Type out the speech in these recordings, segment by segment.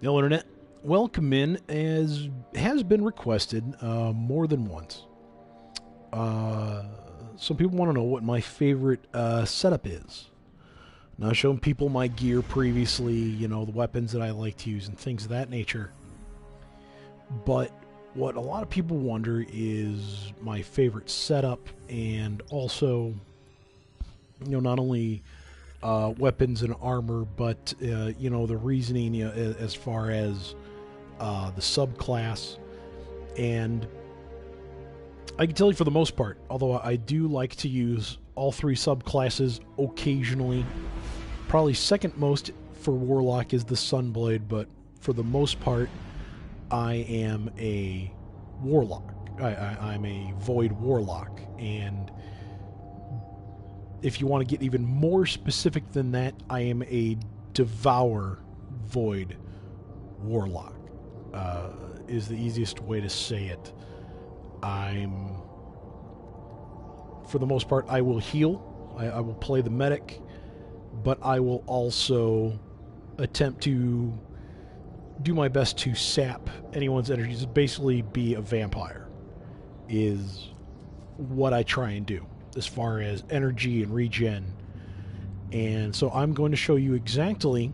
Hello, Internet. Welcome in, as has been requested more than once. Some people want to know what my favorite setup is. Now, I've shown people my gear previously, you know, the weapons that I like to use and things of that nature. But what a lot of people wonder is my favorite setup, and also, you know, not only weapons and armor, but you know, the reasoning, you know, as far as the subclass. And I can tell you, for the most part, although I do like to use all three subclasses occasionally, probably second most for Warlock is the Sunblade, but for the most part, I am a Warlock. I'm a Void Warlock, and if you want to get even more specific than that, I am a Devour Void Warlock. Is the easiest way to say it. For the most part, I will heal. I will play the medic, but I will also attempt to do my best to sap anyone's energies. Basically, be a vampire is what I try and do as far as energy and regen. And so I'm going to show you exactly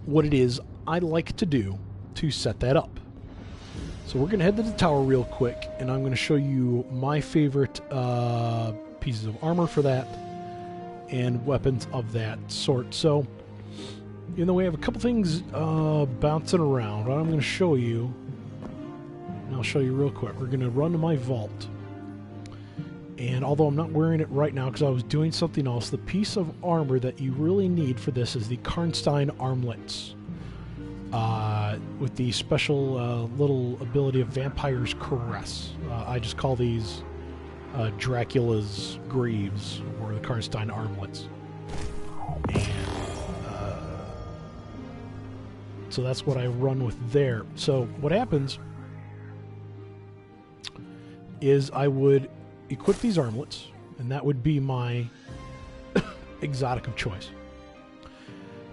what it is I like to do to set that up. So we're going to head to the tower real quick, and I'm going to show you my favorite pieces of armor for that and weapons of that sort. So, even though we have a couple things bouncing around, what I'm going to show you, and I'll show you real quick, we're going to run to my vault. And although I'm not wearing it right now because I was doing something else, the piece of armor that you really need for this is the Karnstein armlets. With the special little ability of Vampire's Caress. I just call these Dracula's Greaves, or the Karnstein armlets. And so that's what I run with there. So what happens is I would equip these armlets, and that would be my exotic of choice.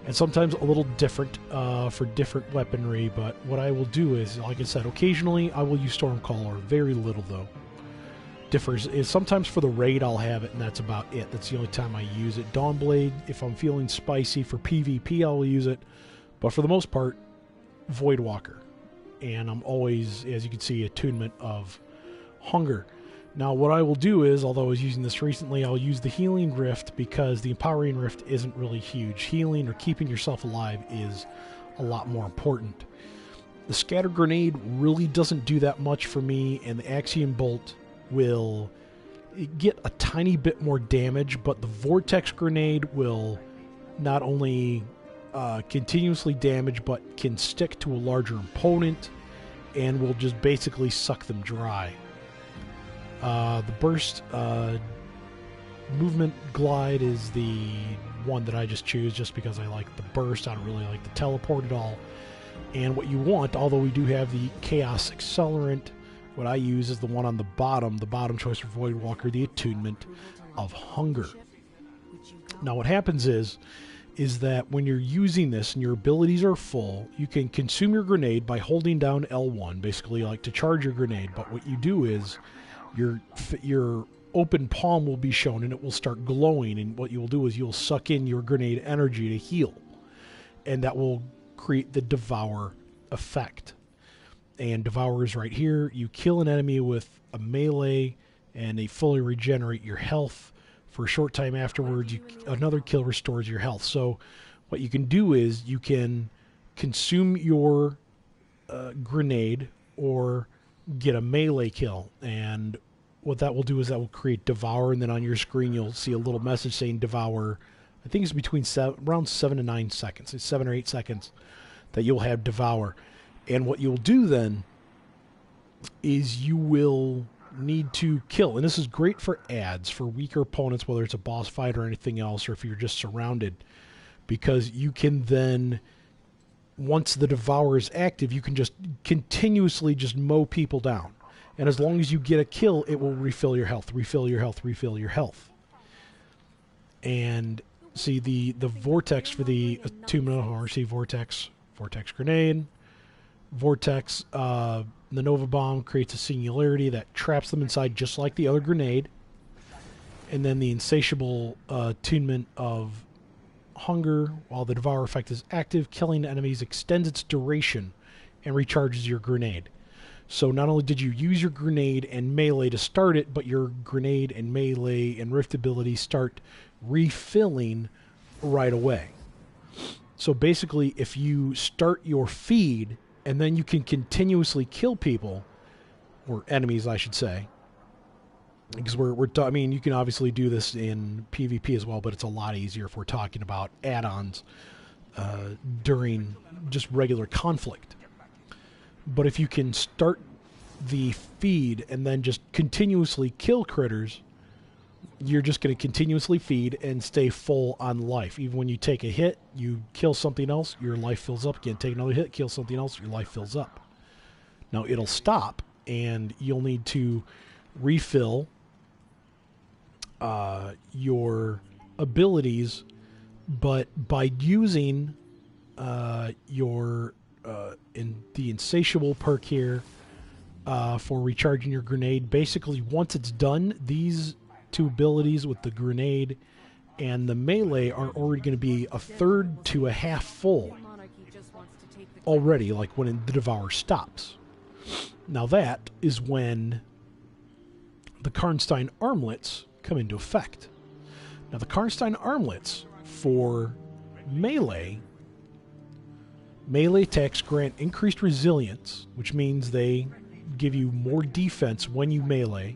And sometimes a little different for different weaponry, but what I will do is, like I said, occasionally I will use Stormcaller, very little though. Differs is sometimes for the raid I'll have it, and that's about it. That's the only time I use it. Dawnblade, if I'm feeling spicy for PvP, I'll use it, but for the most part, Voidwalker. And I'm always, as you can see, attunement of hunger. Now, what I will do is, although I was using this recently, I'll use the Healing Rift because the Empowering Rift isn't really huge. Healing or keeping yourself alive is a lot more important. The Scatter Grenade really doesn't do that much for me, and the Axiom Bolt will get a tiny bit more damage, but the Vortex Grenade will not only continuously damage, but can stick to a larger opponent and will just basically suck them dry. The Burst Movement Glide is the one that I just choose just because I like the burst. I don't really like the teleport at all. And what you want, although we do have the Chaos Accelerant, what I use is the one on the bottom choice for Voidwalker, the Attunement of Hunger. Now what happens is that when you're using this and your abilities are full, you can consume your grenade by holding down L1, basically like to charge your grenade. But what you do is your open palm will be shown and it will start glowing, and what you will do is you'll suck in your grenade energy to heal, and that will create the Devour effect. And Devour is right here. You kill an enemy with a melee and they fully regenerate your health. For a short time afterwards, another kill restores your health. So what you can do is you can consume your grenade or get a melee kill, and what that will do is that will create Devour, and then on your screen you'll see a little message saying Devour. I think it's between around 7 to 9 seconds. It's 7 or 8 seconds that you'll have Devour. And what you'll do then is you will need to kill, and this is great for ads, for weaker opponents, whether it's a boss fight or anything else, or if you're just surrounded, because you can then, once the Devour is active, you can just continuously just mow people down. And as long as you get a kill, it will refill your health, refill your health, refill your health. And see, the vortex for the attunement, or see vortex Vortex grenade. Vortex, the Nova Bomb creates a singularity that traps them inside just like the other grenade. And then the insatiable attunement of hunger, while the Devour effect is active, killing enemies extends its duration and recharges your grenade. So not only did you use your grenade and melee to start it, but your grenade and melee and rift ability start refilling right away. So basically, if you start your feed and then you can continuously kill people, or enemies I should say, because I mean, you can obviously do this in PvP as well, but it's a lot easier if we're talking about add-ons during just regular conflict. But if you can start the feed and then just continuously kill critters, you're just going to continuously feed and stay full on life. Even when you take a hit, you kill something else, your life fills up again. Take another hit, kill something else, your life fills up. Now it'll stop, and you'll need to refill your abilities, but by using the insatiable perk here for recharging your grenade, basically once it's done, these two abilities with the grenade and the melee are already going to be a third to a half full already, like when the Devour stops. Now that is when the Karnstein armlets come into effect. Now the Karnstein armlets for melee attacks grant increased resilience, which means they give you more defense when you melee.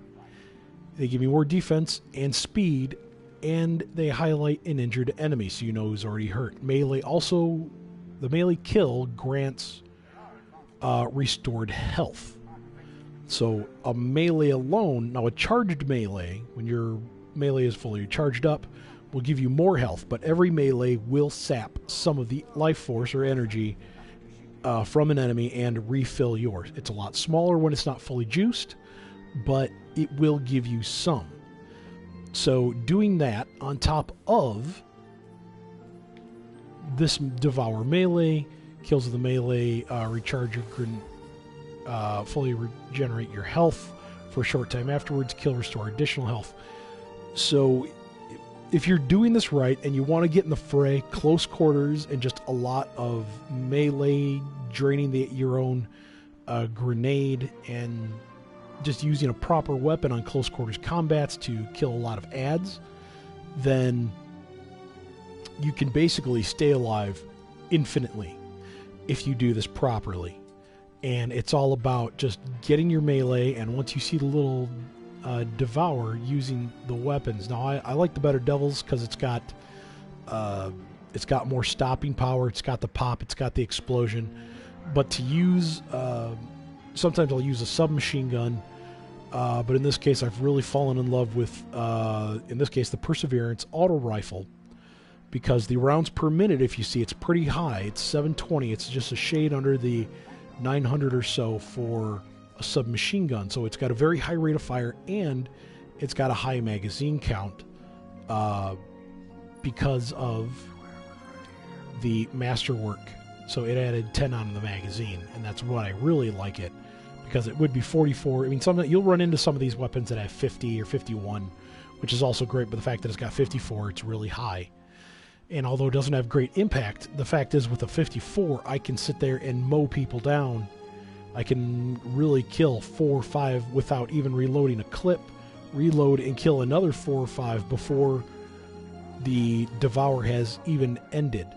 They give you more defense and speed, and they highlight an injured enemy so you know who's already hurt. Melee also, the melee kill grants restored health. So a melee alone, now a charged melee, when your melee is fully charged up, will give you more health, but every melee will sap some of the life force or energy from an enemy and refill yours. It's a lot smaller when it's not fully juiced, but it will give you some. So doing that on top of this Devour melee, kills of the melee, recharge your fully regenerate your health for a short time afterwards, kill, restore additional health. So if you're doing this right and you want to get in the fray, close quarters, and just a lot of melee, draining your own grenade, and just using a proper weapon on close quarters combats to kill a lot of adds, then you can basically stay alive infinitely if you do this properly. And it's all about just getting your melee, and once you see the little Devour, using the weapons. Now I like the Better Devils because it's got more stopping power, it's got the pop, it's got the explosion. But to use, sometimes I'll use a submachine gun, but in this case I've really fallen in love with, in this case, the Perseverance auto rifle, because the rounds per minute, if you see, it's pretty high. It's 720. It's just a shade under the 900 or so for a submachine gun. So it's got a very high rate of fire, and it's got a high magazine count because of the masterwork. So it added 10 on the magazine, and that's what I really like it, because it would be 44. I mean, you'll run into some of these weapons that have 50 or 51, which is also great, but the fact that it's got 54, it's really high. And although it doesn't have great impact, the fact is with a 54, I can sit there and mow people down. I can really kill 4 or 5 without even reloading a clip, reload and kill another 4 or 5 before the Devour has even ended.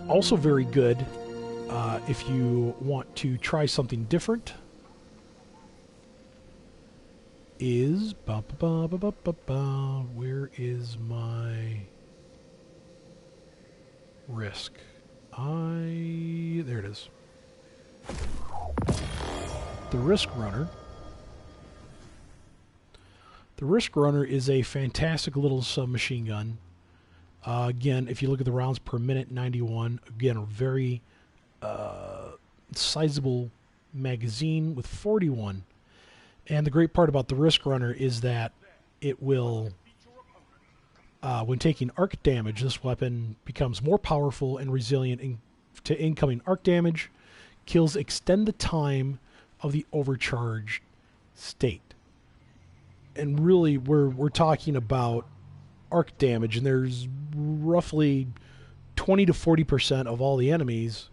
Also very good if you want to try something different is where is my risk? There it is. The Risk Runner. The Risk Runner is a fantastic little submachine gun. Again, if you look at the rounds per minute, 91. Again, a very sizable magazine with 41. And the great part about the Risk Runner is that it will When taking arc damage, this weapon becomes more powerful and resilient to incoming arc damage. Kills extend the time of the overcharged state. And really, we're talking about arc damage, and there's roughly 20 to 40% of all the enemies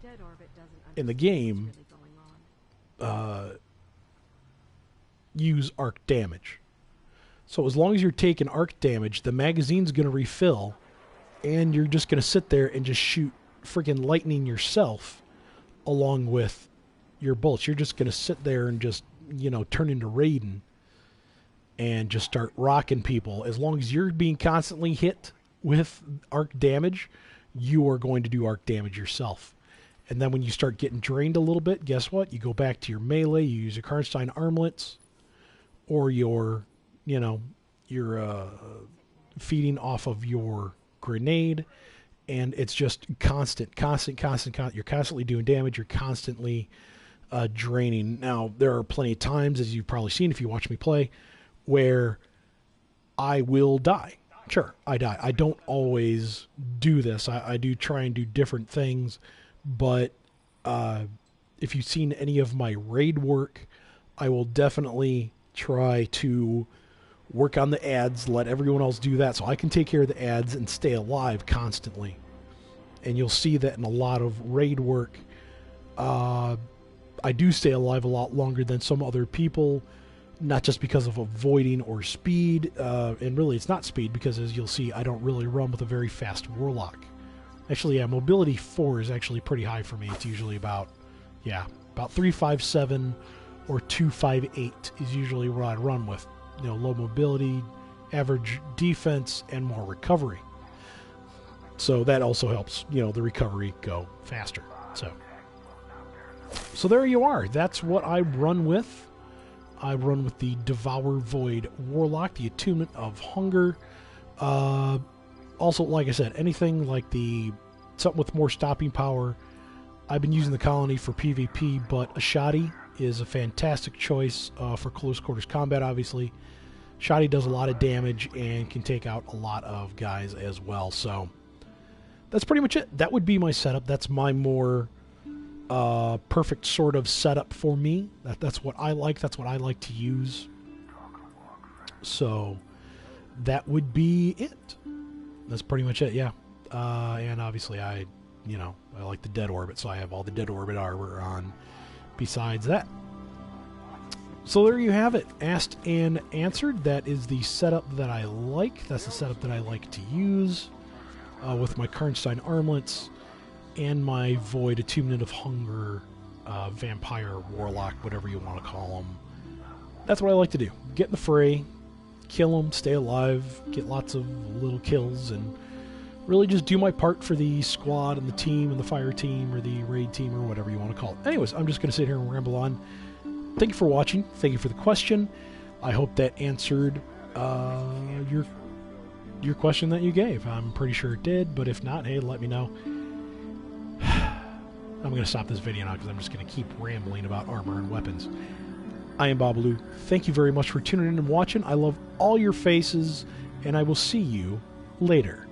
in the game use arc damage. So as long as you're taking arc damage, the magazine's going to refill, and you're just going to sit there and just shoot freaking lightning yourself along with your bullets. You're just going to sit there and just, turn into Raiden and just start rocking people. As long as you're being constantly hit with arc damage, you are going to do arc damage yourself. And then when you start getting drained a little bit, guess what? You go back to your melee, you use your Karnstein armlets, or you're feeding off of your grenade, and it's just constant. You're constantly doing damage. You're constantly draining. Now, there are plenty of times, as you've probably seen if you watch me play, where I will die. Sure, I die. I don't always do this. I do try and do different things, but if you've seen any of my raid work, I will definitely try to work on the ads, let everyone else do that so I can take care of the ads and stay alive constantly. And you'll see that in a lot of raid work. I do stay alive a lot longer than some other people, not just because of avoiding or speed, and really it's not speed, because as you'll see, I don't really run with a very fast Warlock. Actually, yeah, mobility 4 is actually pretty high for me. It's usually about 357 or 258 is usually what I run with. Low mobility, average defense, and more recovery. So that also helps, the recovery go faster. So there you are. That's what I run with. I run with the Devour Void Warlock, the Attunement of Hunger. Also, like I said, anything like something with more stopping power. I've been using the Colony for PvP, but a Shoddy is a fantastic choice for close quarters combat, obviously. Shoddy does a lot of damage and can take out a lot of guys as well. So that's pretty much it. That would be my setup. That's my more perfect sort of setup for me. That's what I like. That's what I like to use. So that would be it. That's pretty much it, yeah. And obviously I like the Dead Orbit, so I have all the Dead Orbit armor on besides that. So there you have it. Asked and answered. That is the setup that I like. That's the setup that I like to use with my Karnstein armlets and my Void Attunement of Hunger Vampire Warlock, whatever you want to call them. That's what I like to do. Get in the fray, kill them, stay alive, get lots of little kills, and really just do my part for the squad and the team and the fire team or the raid team or whatever you want to call it. Anyways, I'm just going to sit here and ramble on. Thank you for watching. Thank you for the question. I hope that answered your question that you gave. I'm pretty sure it did, but if not, hey, let me know. I'm going to stop this video now because I'm just going to keep rambling about armor and weapons. I am Babalu. Thank you very much for tuning in and watching. I love all your faces, and I will see you later.